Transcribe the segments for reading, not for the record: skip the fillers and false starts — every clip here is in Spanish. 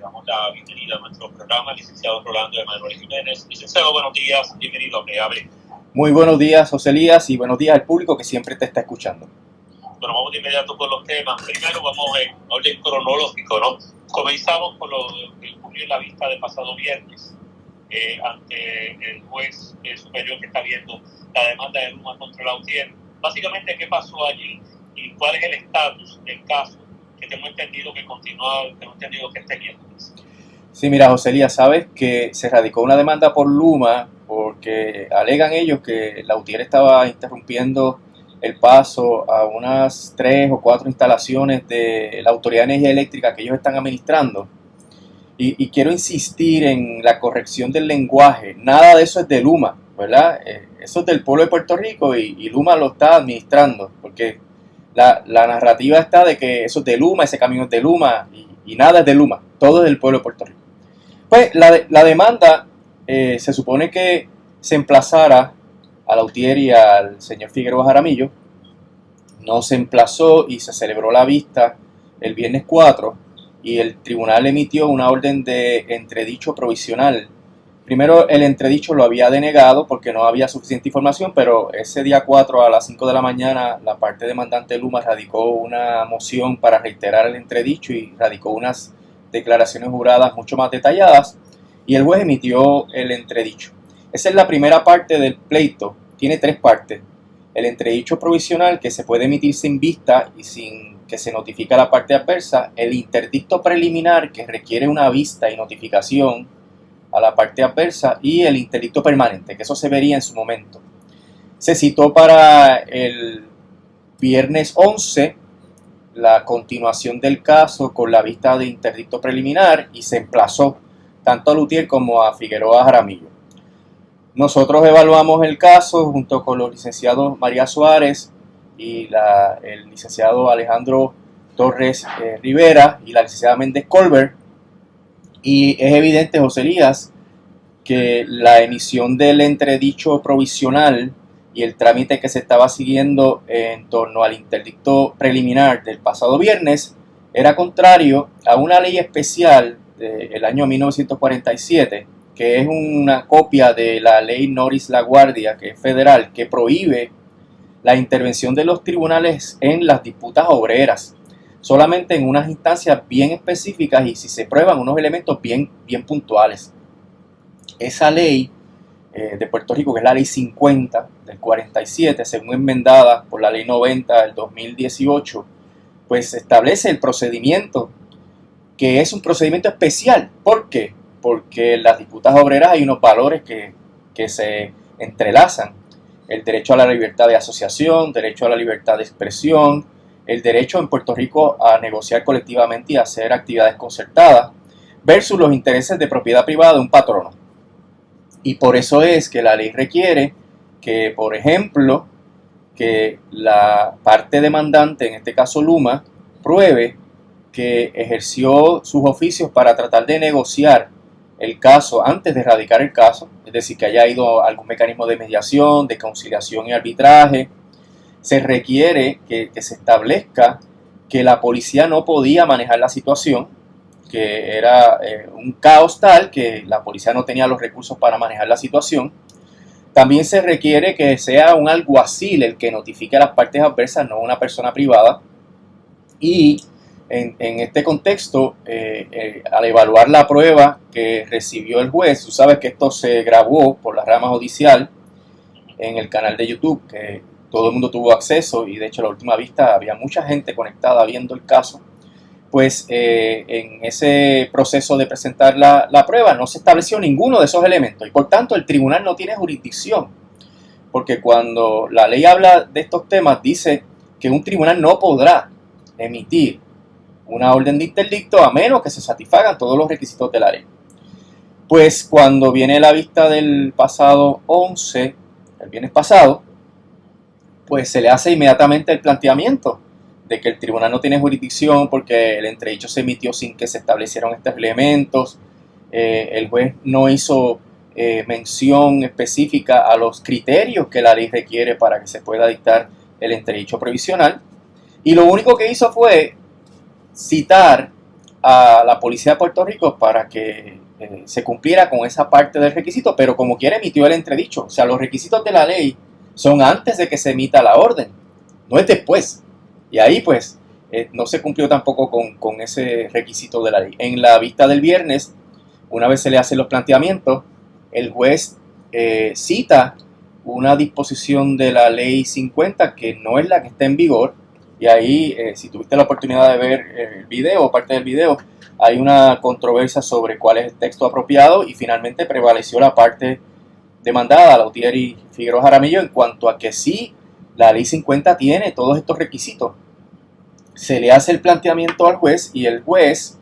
damos la bienvenida a nuestro programa, licenciado Rolando Emanuel Jiménez. Licenciado, buenos días, bienvenido a Preabre. Muy buenos días, José Elías, y buenos días al público que siempre te está escuchando. Bueno, vamos de inmediato con los temas. Primero vamos en orden cronológico, ¿no? Comenzamos con lo que ocurrió en la vista del pasado viernes ante el juez superior que está viendo la demanda de Luma contra Lautier. Básicamente, ¿qué pasó allí y cuál es el estatus del caso? Que tengo entendido que continúa, tengo entendido que este miércoles. Sí, mira, José Elías, sabes que se radicó una demanda por Luma porque alegan ellos que Lautier estaba interrumpiendo el paso a unas 3 o 4 instalaciones de la Autoridad de Energía Eléctrica que ellos están administrando. Y quiero insistir en la corrección del lenguaje. Nada de eso es de Luma, ¿verdad? Eso es del pueblo de Puerto Rico y Luma lo está administrando, porque la narrativa está de que eso es de Luma, ese camión es de Luma, y nada es de Luma, todo es del pueblo de Puerto Rico. Pues la demanda se supone que se emplazara a Lautier y al señor Figueroa Jaramillo. No se emplazó y se celebró la vista el viernes 4 y el tribunal emitió una orden de entredicho provisional. Primero el entredicho lo había denegado porque no había suficiente información, pero ese día 4 a las 5 de la mañana la parte demandante Luma radicó una moción para reiterar el entredicho y radicó unas declaraciones juradas mucho más detalladas y el juez emitió el entredicho. Esa es la primera parte del pleito. Tiene 3 partes. El entredicho provisional, que se puede emitir sin vista y sin que se notifique a la parte adversa. El interdicto preliminar, que requiere una vista y notificación a la parte adversa. Y el interdicto permanente, que eso se vería en su momento. Se citó para el viernes 11 la continuación del caso con la vista de interdicto preliminar y se emplazó tanto a Lautier como a Figueroa Jaramillo. Nosotros evaluamos el caso junto con los licenciados María Suárez y el licenciado Alejandro Torres Rivera y la licenciada Méndez Colbert, y es evidente, José Elías, que la emisión del entredicho provisional y el trámite que se estaba siguiendo en torno al interdicto preliminar del pasado viernes era contrario a una ley especial del año 1947, que es una copia de la ley Norris LaGuardia, que es federal, que prohíbe la intervención de los tribunales en las disputas obreras, solamente en unas instancias bien específicas y si se prueban unos elementos bien puntuales. Esa ley de Puerto Rico, que es la ley 50 del 47, según enmendada por la ley 90 del 2018, pues establece el procedimiento, que es un procedimiento especial. ¿Por qué? Porque en las disputas obreras hay unos valores que se entrelazan. El derecho a la libertad de asociación, derecho a la libertad de expresión, el derecho en Puerto Rico a negociar colectivamente y hacer actividades concertadas, versus los intereses de propiedad privada de un patrono. Y por eso es que la ley requiere que, por ejemplo, que la parte demandante, en este caso Luma, pruebe que ejerció sus oficios para tratar de negociar el caso antes de erradicar el caso, es decir, que haya ido a algún mecanismo de mediación, de conciliación y arbitraje. Se requiere que se establezca que la policía no podía manejar la situación, que era un caos tal que la policía no tenía los recursos para manejar la situación. También se requiere que sea un alguacil el que notifique a las partes adversas, no una persona privada. Y en este contexto, al evaluar la prueba que recibió el juez, tú sabes que esto se grabó por la rama judicial en el canal de YouTube, que todo el mundo tuvo acceso y de hecho la última vista había mucha gente conectada viendo el caso. Pues en ese proceso de presentar la prueba no se estableció ninguno de esos elementos y por tanto el tribunal no tiene jurisdicción, porque cuando la ley habla de estos temas dice que un tribunal no podrá emitir una orden de interdicto a menos que se satisfagan todos los requisitos de la ley. Pues cuando viene la vista del pasado 11, el viernes pasado, pues se le hace inmediatamente el planteamiento de que el tribunal no tiene jurisdicción porque el entredicho se emitió sin que se establecieran estos elementos. El juez no hizo mención específica a los criterios que la ley requiere para que se pueda dictar el entredicho provisional. Y lo único que hizo fue citar a la policía de Puerto Rico para que se cumpliera con esa parte del requisito, pero como quiera emitió el entredicho. O sea, los requisitos de la ley son antes de que se emita la orden, no es después. Y ahí pues no se cumplió tampoco con ese requisito de la ley. En la vista del viernes, una vez se le hacen los planteamientos, el juez cita una disposición de la ley 50 que no es la que está en vigor. Y ahí, si tuviste la oportunidad de ver el video o parte del video, hay una controversia sobre cuál es el texto apropiado y finalmente prevaleció la parte demandada, Lautier y Figueroa Jaramillo, en cuanto a que sí, la ley 50 tiene todos estos requisitos. Se le hace el planteamiento al juez y el juez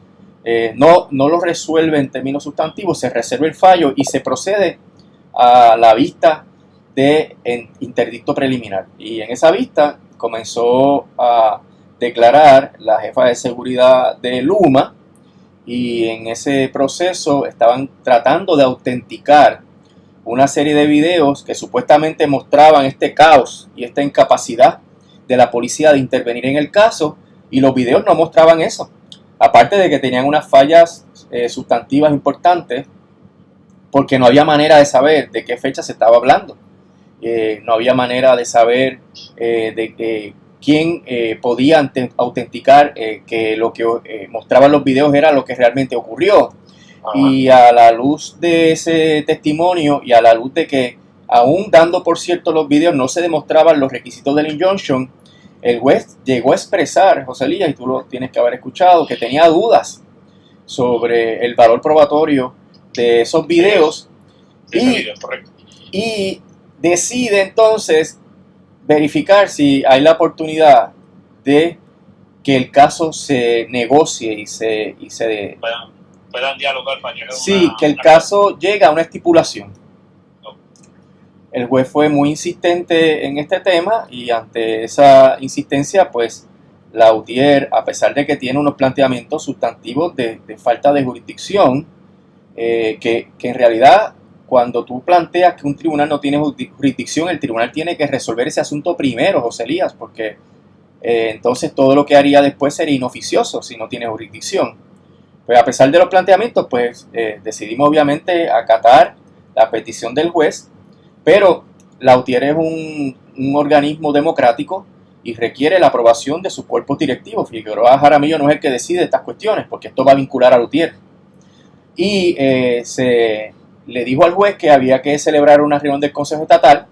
no lo resuelve en términos sustantivos, se reserva el fallo y se procede a la vista de interdicto preliminar. Y en esa vista comenzó a declarar la jefa de seguridad de Luma y en ese proceso estaban tratando de autenticar una serie de videos que supuestamente mostraban este caos y esta incapacidad de la policía de intervenir en el caso, y los videos no mostraban eso, aparte de que tenían unas fallas sustantivas importantes porque no había manera de saber de qué fecha se estaba hablando. No había manera de saber de quién podía autenticar que lo que mostraban los videos era lo que realmente ocurrió. Y a la luz de ese testimonio y a la luz de que aún dando por cierto los videos no se demostraban los requisitos del injunction, el juez llegó a expresar, José Elías, y tú lo tienes que haber escuchado, que tenía dudas sobre el valor probatorio de esos videos. Y decide entonces verificar si hay la oportunidad de que el caso se negocie y se puedan dialogar para llegar a sí, que el caso llegue a una estipulación. El juez fue muy insistente en este tema y ante esa insistencia, pues Lautier, a pesar de que tiene unos planteamientos sustantivos de falta de jurisdicción, que en realidad cuando tú planteas que un tribunal no tiene jurisdicción, el tribunal tiene que resolver ese asunto primero, José Elías, porque entonces todo lo que haría después sería inoficioso si no tiene jurisdicción. Pues a pesar de los planteamientos, pues decidimos obviamente acatar la petición del juez, pero Lautier es un organismo democrático y requiere la aprobación de sus cuerpos directivos. Figueroa Jaramillo no es el que decide estas cuestiones, porque esto va a vincular a Lautier. Y se le dijo al juez que había que celebrar una reunión del Consejo Estatal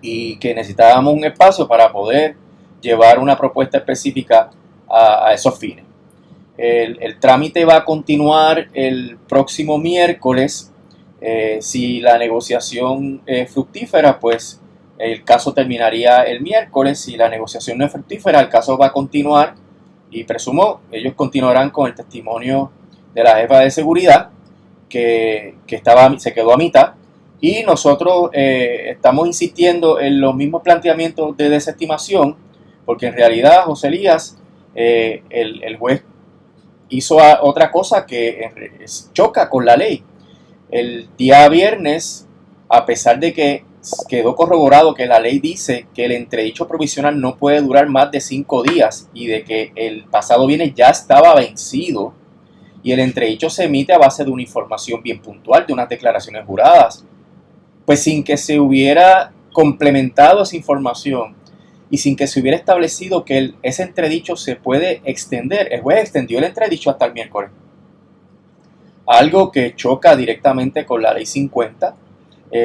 y que necesitábamos un espacio para poder llevar una propuesta específica a esos fines. El trámite va a continuar el próximo miércoles. Si la negociación es fructífera, pues el caso terminaría el miércoles. Si la negociación no es fructífera, el caso va a continuar y presumo ellos continuarán con el testimonio de la jefa de seguridad que se quedó a mitad, y nosotros estamos insistiendo en los mismos planteamientos de desestimación porque en realidad, José Elías, el juez hizo otra cosa que choca con la ley. El día viernes, a pesar de que quedó corroborado que la ley dice que el entredicho provisional no puede durar más de 5 días y de que el pasado viernes ya estaba vencido y el entredicho se emite a base de una información bien puntual, de unas declaraciones juradas, pues sin que se hubiera complementado esa información y sin que se hubiera establecido que ese entredicho se puede extender, el juez extendió el entredicho hasta el miércoles. Algo que choca directamente con la ley 50,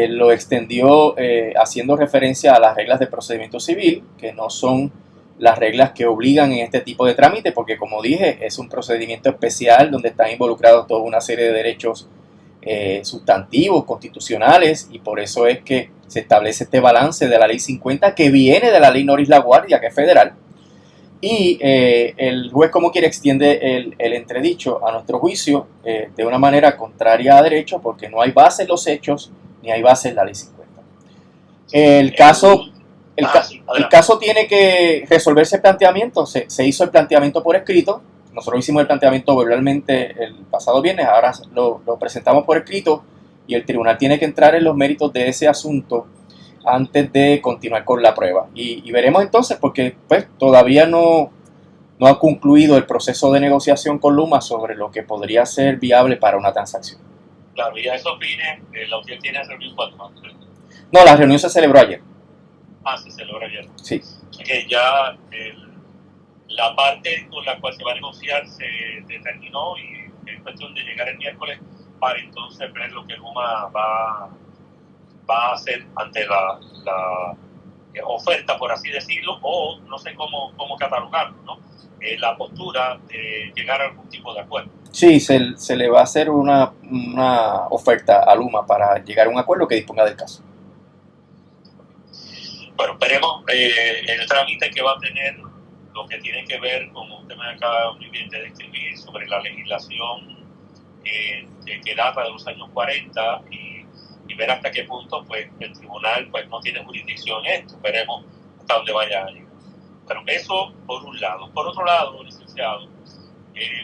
lo extendió haciendo referencia a las reglas de procedimiento civil, que no son las reglas que obligan en este tipo de trámite, porque como dije, es un procedimiento especial donde están involucrados toda una serie de derechos sustantivos, constitucionales, y por eso es que se establece este balance de la ley 50 que viene de la ley Norris LaGuardia, que es federal. Y el juez, como quiere, extiende el entredicho a nuestro juicio de una manera contraria a derecho, porque no hay base en los hechos ni hay base en la ley 50. El caso tiene que resolverse el planteamiento. Se hizo el planteamiento por escrito. Nosotros hicimos el planteamiento verbalmente el pasado viernes, ahora lo presentamos por escrito y el tribunal tiene que entrar en los méritos de ese asunto antes de continuar con la prueba. Y veremos entonces, porque pues todavía no no ha concluido el proceso de negociación con Luma sobre lo que podría ser viable para una transacción. Claro, y a esos fines, la UTIER tiene reunión cuando. No, la reunión se celebró ayer. Se celebra ayer. Sí. Que ya la parte con la cual se va a negociar se determinó y es cuestión de llegar el miércoles para entonces ver lo que Luma va a hacer ante la oferta, por así decirlo, o no sé cómo catalogarlo, ¿no? La postura de llegar a algún tipo de acuerdo. Sí, se le va a hacer una oferta a Luma para llegar a un acuerdo que disponga del caso. Bueno, veremos el trámite que va a tener lo que tiene que ver, como usted me acaba muy bien de describir, sobre la legislación que data de los años 40 y ver hasta qué punto pues el tribunal pues no tiene jurisdicción en esto. Veremos hasta dónde vaya a llegar. Pero eso por un lado. Por otro lado, licenciado,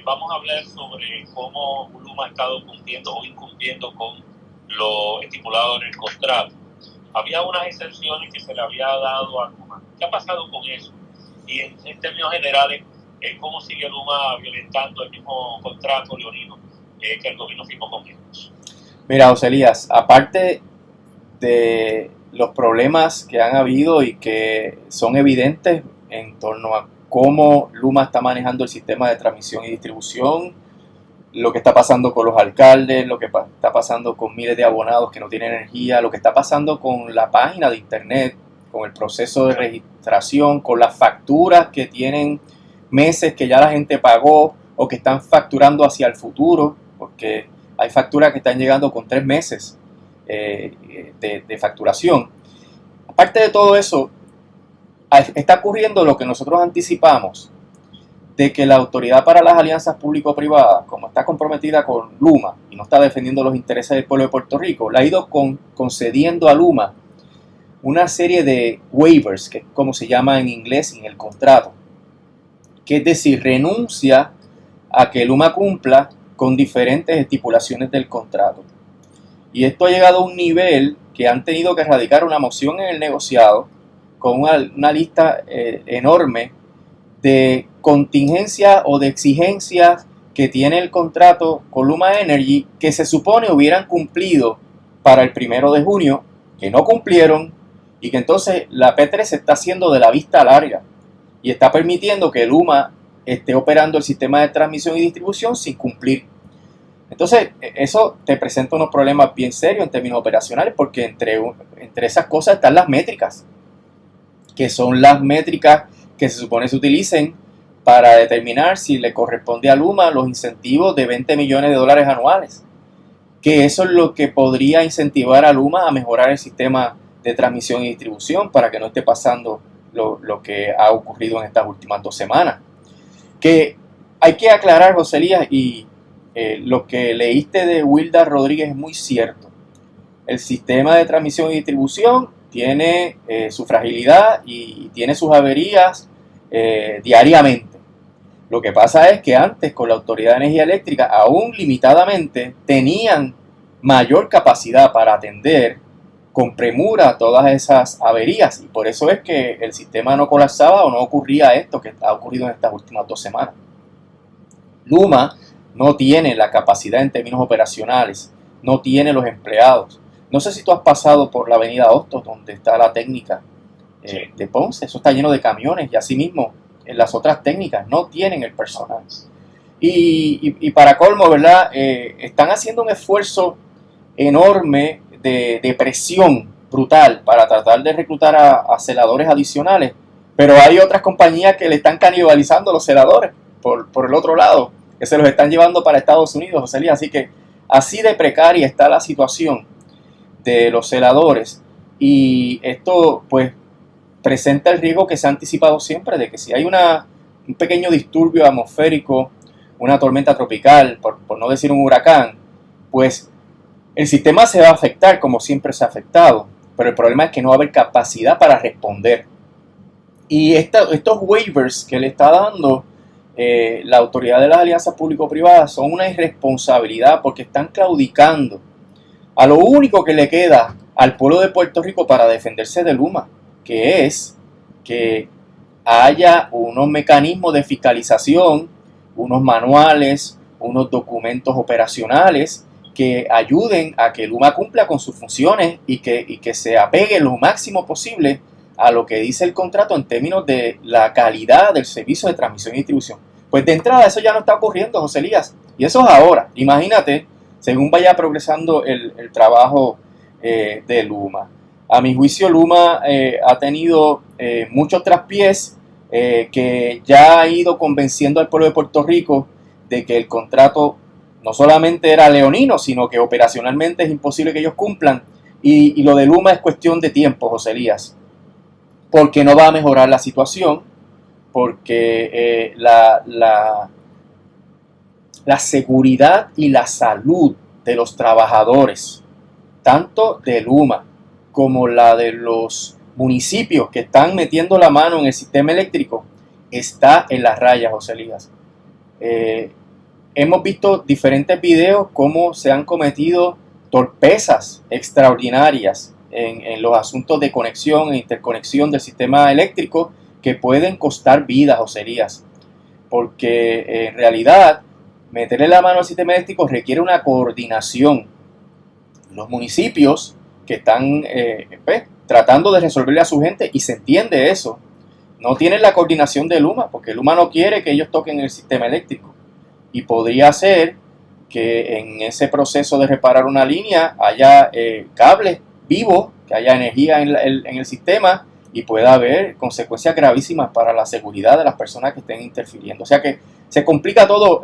vamos a hablar sobre cómo Luma ha estado cumpliendo o incumpliendo con lo estipulado en el contrato. Había unas excepciones que se le había dado a Luma. ¿Qué ha pasado con eso? Y en términos generales, ¿cómo sigue Luma violentando el mismo contrato leonino que el gobierno firmó con ellos? Mira, José Elías, aparte de los problemas que han habido y que son evidentes en torno a cómo Luma está manejando el sistema de transmisión y distribución, lo que está pasando con los alcaldes, lo que está pasando con miles de abonados que no tienen energía, lo que está pasando con la página de internet, con el proceso de registración, con las facturas que tienen meses que ya la gente pagó o que están facturando hacia el futuro, porque hay facturas que están llegando con 3 meses de facturación. Aparte de todo eso, está ocurriendo lo que nosotros anticipamos, de que la Autoridad para las Alianzas Público-Privadas, como está comprometida con Luma y no está defendiendo los intereses del pueblo de Puerto Rico, le ha ido concediendo a Luma una serie de waivers, que es como se llama en inglés en el contrato, que es decir, renuncia a que Luma cumpla con diferentes estipulaciones del contrato. Y esto ha llegado a un nivel que han tenido que radicar una moción en el negociado con una lista enorme de contingencias o de exigencias que tiene el contrato con Luma Energy que se supone hubieran cumplido para el 1 de junio, que no cumplieron y que entonces la P3 se está haciendo de la vista larga y está permitiendo que Luma esté operando el sistema de transmisión y distribución sin cumplir. Entonces, eso te presenta unos problemas bien serios en términos operacionales porque entre esas cosas están las métricas, que son las métricas que se supone se utilicen para determinar si le corresponde a Luma los incentivos de $20 millones anuales. Que eso es lo que podría incentivar a Luma a mejorar el sistema de transmisión y distribución para que no esté pasando lo que ha ocurrido en estas últimas 2 semanas. Que hay que aclarar, José Elías, y lo que leíste de Wilda Rodríguez es muy cierto. El sistema de transmisión y distribución tiene su fragilidad y tiene sus averías diariamente. Lo que pasa es que antes con la Autoridad de Energía Eléctrica, aún limitadamente, tenían mayor capacidad para atender con premura todas esas averías y por eso es que el sistema no colapsaba o no ocurría esto que ha ocurrido en estas últimas 2 semanas. Luma no tiene la capacidad en términos operacionales, no tiene los empleados. No sé si tú has pasado por la avenida Hostos, donde está la técnica de Ponce. Eso está lleno de camiones y asimismo en las otras técnicas no tienen el personal. Y para colmo, ¿verdad? Están haciendo un esfuerzo enorme de presión brutal para tratar de reclutar a celadores adicionales, pero hay otras compañías que le están canibalizando los celadores por el otro lado, que se los están llevando para Estados Unidos, José Elías. Así que así de precaria está la situación de los celadores y esto pues presenta el riesgo que se ha anticipado siempre de que si hay un pequeño disturbio atmosférico, una tormenta tropical, por no decir un huracán, pues el sistema se va a afectar como siempre se ha afectado, pero el problema es que no va a haber capacidad para responder. Y estos waivers que le está dando la Autoridad de las Alianzas Público-Privadas son una irresponsabilidad porque están claudicando a lo único que le queda al pueblo de Puerto Rico para defenderse de Luma, que es que haya unos mecanismos de fiscalización, unos manuales, unos documentos operacionales que ayuden a que Luma cumpla con sus funciones y que se apegue lo máximo posible a lo que dice el contrato en términos de la calidad del servicio de transmisión y distribución. Pues de entrada eso ya no está ocurriendo, José Elías, y eso es ahora. Imagínate, según vaya progresando el trabajo de Luma. A mi juicio, Luma ha tenido muchos traspiés que ya ha ido convenciendo al pueblo de Puerto Rico de que el contrato no solamente era leonino, sino que operacionalmente es imposible que ellos cumplan. Y lo de Luma es cuestión de tiempo, José Elías, porque no va a mejorar la situación, porque la seguridad y la salud de los trabajadores, tanto de Luma como la de los municipios que están metiendo la mano en el sistema eléctrico, está en las rayas, José Elías. Hemos visto diferentes videos cómo se han cometido torpezas extraordinarias en los asuntos de conexión e interconexión del sistema eléctrico que pueden costar vidas, José Elías, porque en realidad meterle la mano al sistema eléctrico requiere una coordinación. Los municipios que están tratando de resolverle a su gente, y se entiende eso, no tienen la coordinación de Luma, porque Luma no quiere que ellos toquen el sistema eléctrico. Y podría ser que en ese proceso de reparar una línea haya cables vivos, que haya energía en el sistema y pueda haber consecuencias gravísimas para la seguridad de las personas que estén interfiriendo. O sea que se complica todo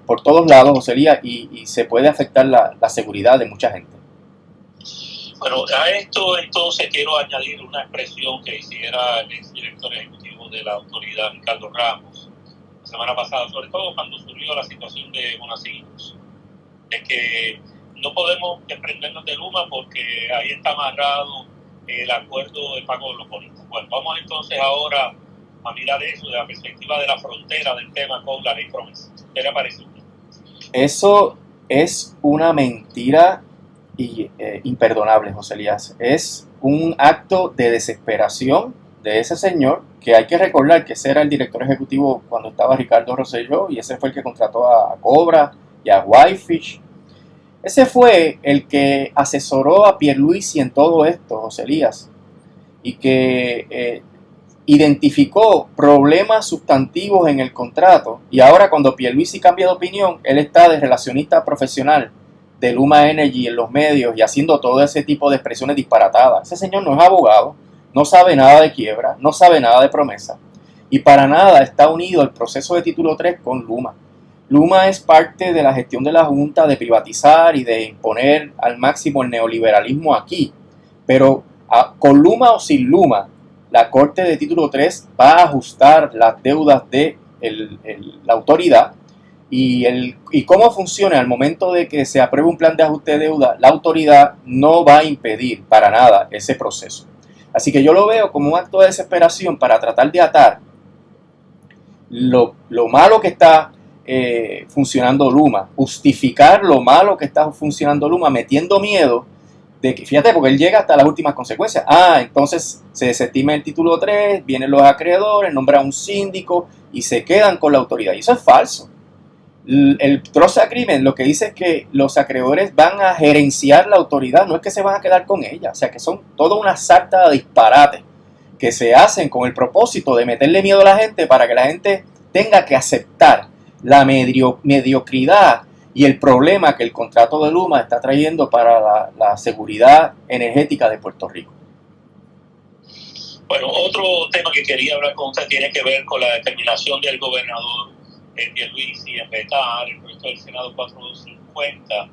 por todos lados, José Elías, y se puede afectar la seguridad de mucha gente. Bueno, a esto entonces quiero añadir una expresión que hiciera el exdirector ejecutivo de la autoridad, Ricardo Ramos, la semana pasada, sobre todo cuando surgió la situación de Monacinos, de que no podemos desprendernos de Luma porque ahí está amarrado el acuerdo de pago de los bonitos. Bueno, vamos entonces ahora a mirar eso de la perspectiva de la frontera del tema con la ley promesa. ¿Qué le parece? Eso es una mentira imperdonable, José Elías. Es un acto de desesperación de ese señor, que hay que recordar que ese era el director ejecutivo cuando estaba Ricardo Rosselló, y ese fue el que contrató a Cobra y a Whitefish. Ese fue el que asesoró a Pierluisi en todo esto, José Elías, y que identificó problemas sustantivos en el contrato, y ahora cuando Pierluisi cambia de opinión, él está de relacionista profesional de Luma Energy en los medios y haciendo todo ese tipo de expresiones disparatadas. Ese señor no es abogado, no sabe nada de quiebra, no sabe nada de promesa, y para nada está unido el proceso de título 3 con Luma. Luma es parte de la gestión de la Junta de privatizar y de imponer al máximo el neoliberalismo aquí, pero con Luma o sin Luma, la Corte de Título 3 va a ajustar las deudas de la autoridad, y cómo funciona al momento de que se apruebe un plan de ajuste de deuda. La autoridad no va a impedir para nada ese proceso. Así que yo lo veo como un acto de desesperación para tratar de atar lo malo que está funcionando Luma, justificar lo malo que está funcionando Luma, metiendo miedo de que, fíjate, porque él llega hasta las últimas consecuencias. Entonces se desestima el título 3, vienen los acreedores, nombran un síndico y se quedan con la autoridad. Y eso es falso. El Trust Agreement lo que dice es que los acreedores van a gerenciar la autoridad, no es que se van a quedar con ella. O sea que son toda una sarta de disparates que se hacen con el propósito de meterle miedo a la gente para que la gente tenga que aceptar la mediocridad y el problema que el contrato de Luma está trayendo para la seguridad energética de Puerto Rico. Bueno, otro tema que quería hablar con usted tiene que ver con la determinación del gobernador Pierluisi en vetar el proyecto del Senado 450,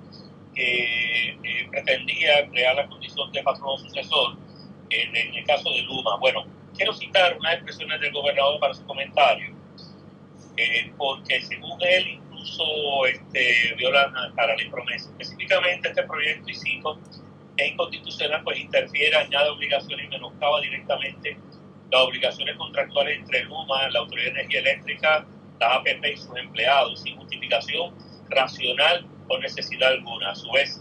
que pretendía crear la condición de patrono sucesor en el caso de Luma. Bueno, quiero citar unas expresiones del gobernador para su comentario, porque según él incluso viola la ley promesa. Específicamente este proyecto, y cito, es inconstitucional, pues interfiere, añade obligaciones y menoscaba directamente las obligaciones contractuales entre Luma, la Autoridad de Energía Eléctrica, la APP y sus empleados, sin justificación racional o necesidad alguna. A su vez,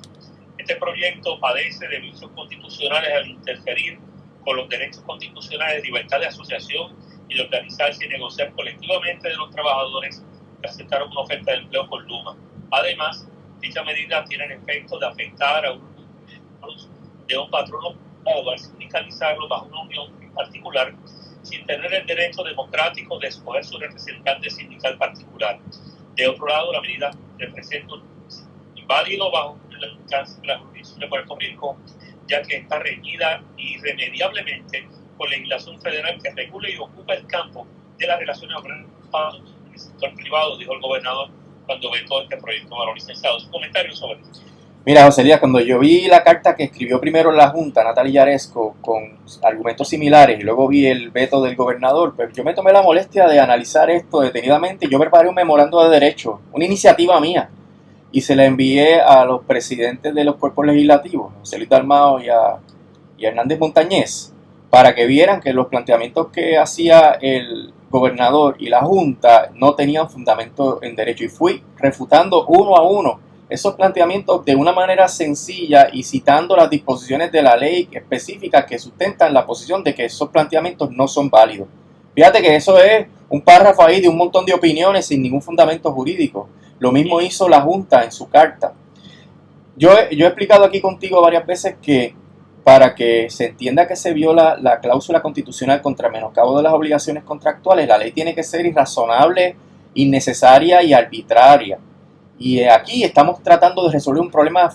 este proyecto padece de vicios constitucionales al interferir con los derechos constitucionales de libertad de asociación y de organizarse y negociar colectivamente de los trabajadores que aceptaron una oferta de empleo con Luma. Además, dicha medida tiene el efecto de afectar a un patrono al sindicalizarlo bajo una unión en particular, sin tener el derecho democrático de escoger su representante sindical particular. De otro lado, la medida representa un inválido bajo el alcance de la jurisdicción de Puerto Rico, ya que está reñida irremediablemente con legislación federal que regula y ocupa el campo de las relaciones obreradas en el sector privado, dijo el gobernador cuando vetó este proyecto a los licenciados. Su comentario sobre esto. Mira, José Elías, cuando yo vi la carta que escribió primero la Junta, Natalia Yaresco, con argumentos similares, y luego vi el veto del gobernador, pues yo me tomé la molestia de analizar esto detenidamente. Yo preparé un memorando de derecho, una iniciativa mía, y se la envié a los presidentes de los cuerpos legislativos, José Luis Dalmao y a Hernández Montañez, para que vieran que los planteamientos que hacía el gobernador y la Junta no tenían fundamento en derecho, y fui refutando uno a uno esos planteamientos de una manera sencilla y citando las disposiciones de la ley específicas que sustentan la posición de que esos planteamientos no son válidos. Fíjate que eso es un párrafo ahí de un montón de opiniones sin ningún fundamento jurídico. Lo mismo hizo la Junta en su carta. Yo he explicado aquí contigo varias veces que para que se entienda que se viola la cláusula constitucional contra el menoscabo de las obligaciones contractuales, la ley tiene que ser irrazonable, innecesaria y arbitraria. Y aquí estamos tratando de resolver un problema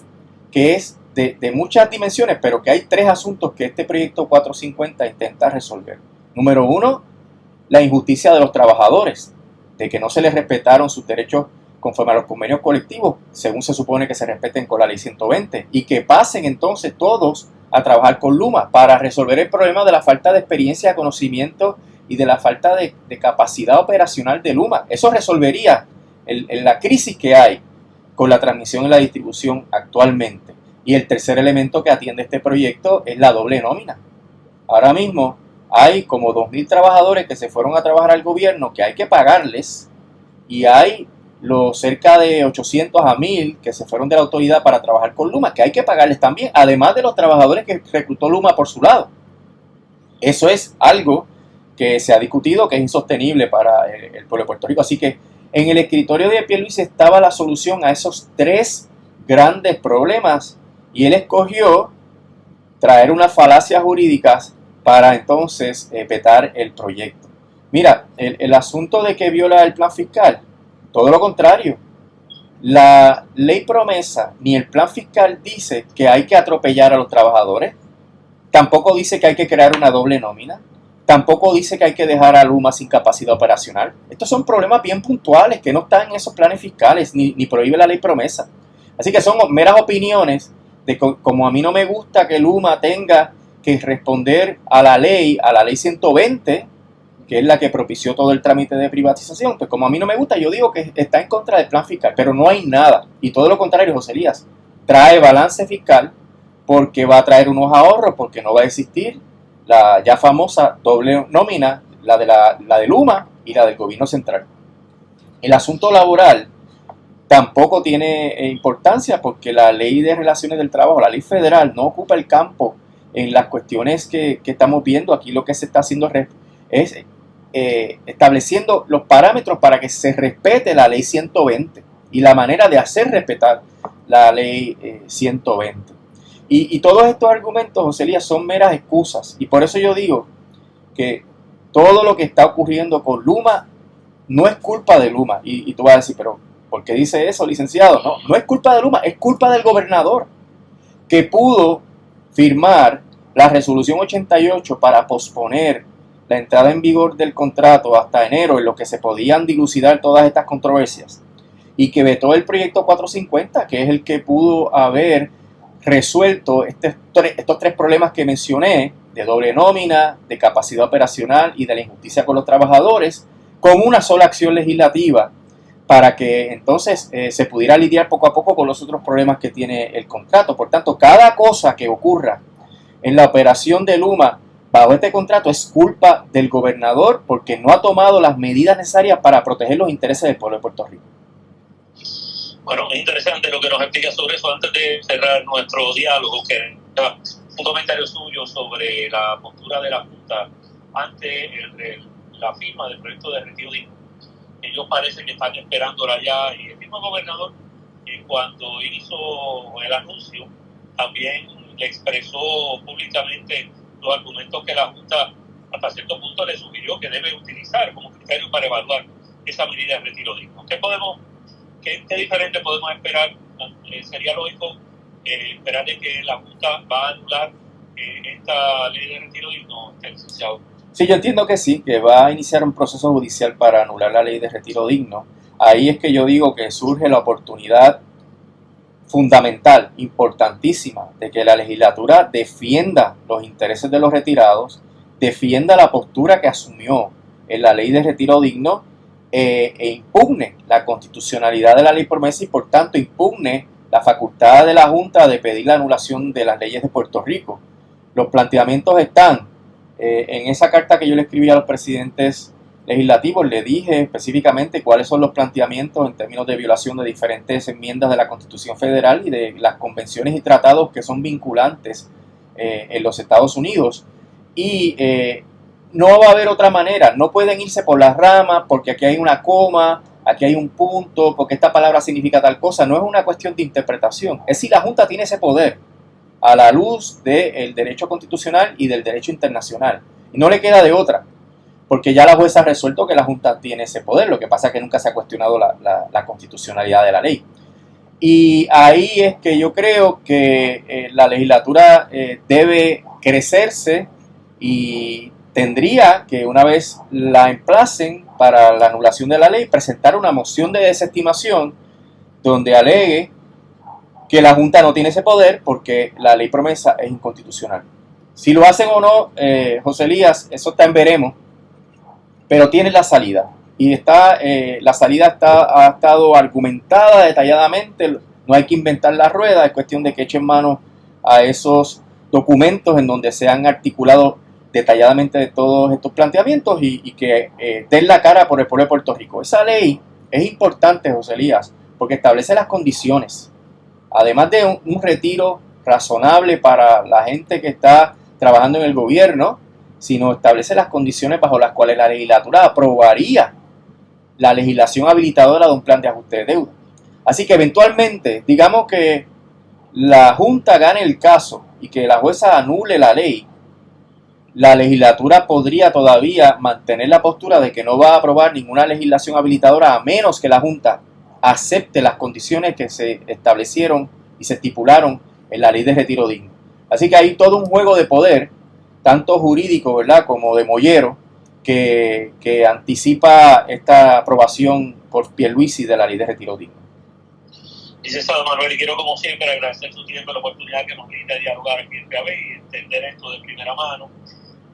que es de muchas dimensiones, pero que hay tres asuntos que este proyecto 450 intenta resolver. Número uno, la injusticia de los trabajadores, de que no se les respetaron sus derechos conforme a los convenios colectivos, según se supone que se respeten con la ley 120, y que pasen entonces todos a trabajar con Luma para resolver el problema de la falta de experiencia, conocimiento y de la falta de capacidad operacional de Luma. Eso resolvería la crisis que hay con la transmisión y la distribución actualmente. Y el tercer elemento que atiende este proyecto es la doble nómina. Ahora mismo hay como 2.000 trabajadores que se fueron a trabajar al gobierno que hay que pagarles, y hay los cerca de 800 a 1.000 que se fueron de la autoridad para trabajar con Luma, que hay que pagarles también, además de los trabajadores que reclutó Luma por su lado. Eso es algo que se ha discutido, que es insostenible para el pueblo de Puerto Rico. Así que en el escritorio de Pierluisi estaba la solución a esos tres grandes problemas, y él escogió traer unas falacias jurídicas para entonces vetar el proyecto. Mira, el asunto de que viola el plan fiscal, todo lo contrario. La ley promesa ni el plan fiscal dice que hay que atropellar a los trabajadores, tampoco dice que hay que crear una doble nómina, tampoco dice que hay que dejar a Luma sin capacidad operacional. Estos son problemas bien puntuales que no están en esos planes fiscales, ni prohíbe la ley promesa. Así que son meras opiniones de como a mí no me gusta que Luma tenga que responder a la ley 120, que es la que propició todo el trámite de privatización, pues como a mí no me gusta, yo digo que está en contra del plan fiscal, pero no hay nada. Y todo lo contrario, José Elías, trae balance fiscal porque va a traer unos ahorros, porque no va a existir la ya famosa doble nómina, la de Luma y la del gobierno central. El asunto laboral tampoco tiene importancia porque la ley de relaciones del trabajo, la ley federal, no ocupa el campo en las cuestiones que estamos viendo. Aquí lo que se está haciendo es estableciendo los parámetros para que se respete la ley 120 y la manera de hacer respetar la ley 120. Y todos estos argumentos, José Elías, son meras excusas, y por eso yo digo que todo lo que está ocurriendo con Luma no es culpa de Luma. Y tú vas a decir, pero ¿por qué dice eso, licenciado? No es culpa de Luma, es culpa del gobernador, que pudo firmar la resolución 88 para posponer la entrada en vigor del contrato hasta enero, en lo que se podían dilucidar todas estas controversias, y que vetó el proyecto 450, que es el que pudo haber resuelto estos tres problemas que mencioné, de doble nómina, de capacidad operacional y de la injusticia con los trabajadores, con una sola acción legislativa, para que entonces se pudiera lidiar poco a poco con los otros problemas que tiene el contrato. Por tanto, cada cosa que ocurra en la operación de Luma bajo este contrato es culpa del gobernador, porque no ha tomado las medidas necesarias para proteger los intereses del pueblo de Puerto Rico. Bueno, es interesante lo que nos explica sobre eso. Antes de cerrar nuestro diálogo, que un comentario suyo sobre la postura de la Junta ante el la firma del proyecto de retiro digno. Ellos parece que están esperándola ya, y el mismo gobernador, cuando hizo el anuncio, también le expresó públicamente los argumentos que la Junta hasta cierto punto le sugirió que debe utilizar como criterio para evaluar esa medida de retiro digno. ¿Qué diferente podemos esperar? Sería lógico esperar de que la Junta va a anular esta ley de retiro digno, licenciado. Sí, yo entiendo que sí, que va a iniciar un proceso judicial para anular la ley de retiro digno. Ahí es que yo digo que surge la oportunidad fundamental, importantísima, de que la legislatura defienda los intereses de los retirados, defienda la postura que asumió en la ley de retiro digno e impugne la constitucionalidad de la ley promesa y por tanto impugne la facultad de la Junta de pedir la anulación de las leyes de Puerto Rico. Los planteamientos están en esa carta que yo le escribí a los presidentes legislativos, le dije específicamente cuáles son los planteamientos en términos de violación de diferentes enmiendas de la Constitución Federal y de las convenciones y tratados que son vinculantes en los Estados Unidos. Y no va a haber otra manera, no pueden irse por las ramas porque aquí hay una coma, aquí hay un punto, porque esta palabra significa tal cosa. No es una cuestión de interpretación, es si la Junta tiene ese poder a la luz del derecho constitucional y del derecho internacional. Y no le queda de otra, porque ya la jueza ha resuelto que la Junta tiene ese poder, lo que pasa es que nunca se ha cuestionado la constitucionalidad de la ley. Y ahí es que yo creo que la legislatura debe crecerse y tendría que, una vez la emplacen para la anulación de la ley, presentar una moción de desestimación donde alegue que la Junta no tiene ese poder porque la ley promesa es inconstitucional. Si lo hacen o no, José Elías, eso está en veremos, pero tiene la salida. Y la salida ha estado argumentada detalladamente, no hay que inventar la rueda, es cuestión de que echen mano a esos documentos en donde se han articulado detalladamente de todos estos planteamientos y que den la cara por el pueblo de Puerto Rico. Esa ley es importante, José Elías, porque establece las condiciones, además de un retiro razonable para la gente que está trabajando en el gobierno, sino establece las condiciones bajo las cuales la legislatura aprobaría la legislación habilitadora de un plan de ajuste de deuda. Así que eventualmente, digamos que la Junta gane el caso y que la jueza anule la ley, la legislatura podría todavía mantener la postura de que no va a aprobar ninguna legislación habilitadora a menos que la Junta acepte las condiciones que se establecieron y se estipularon en la ley de retiro digno. Así que hay todo un juego de poder, tanto jurídico, ¿verdad?, como de mollero, que anticipa esta aprobación por Pierluisi de la ley de retiro digno. Licenciado Manuel, y quiero como siempre agradecer su tiempo y la oportunidad que nos brinda de dialogar aquí en PAB y entender esto de primera mano.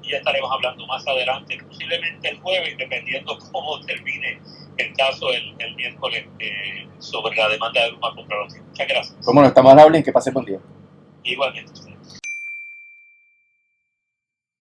Y ya estaremos hablando más adelante, posiblemente el jueves, dependiendo cómo termine el caso el miércoles sobre la demanda de Luma contra los. Muchas gracias. Como no, estamos hablando y que pase buen día. Igualmente.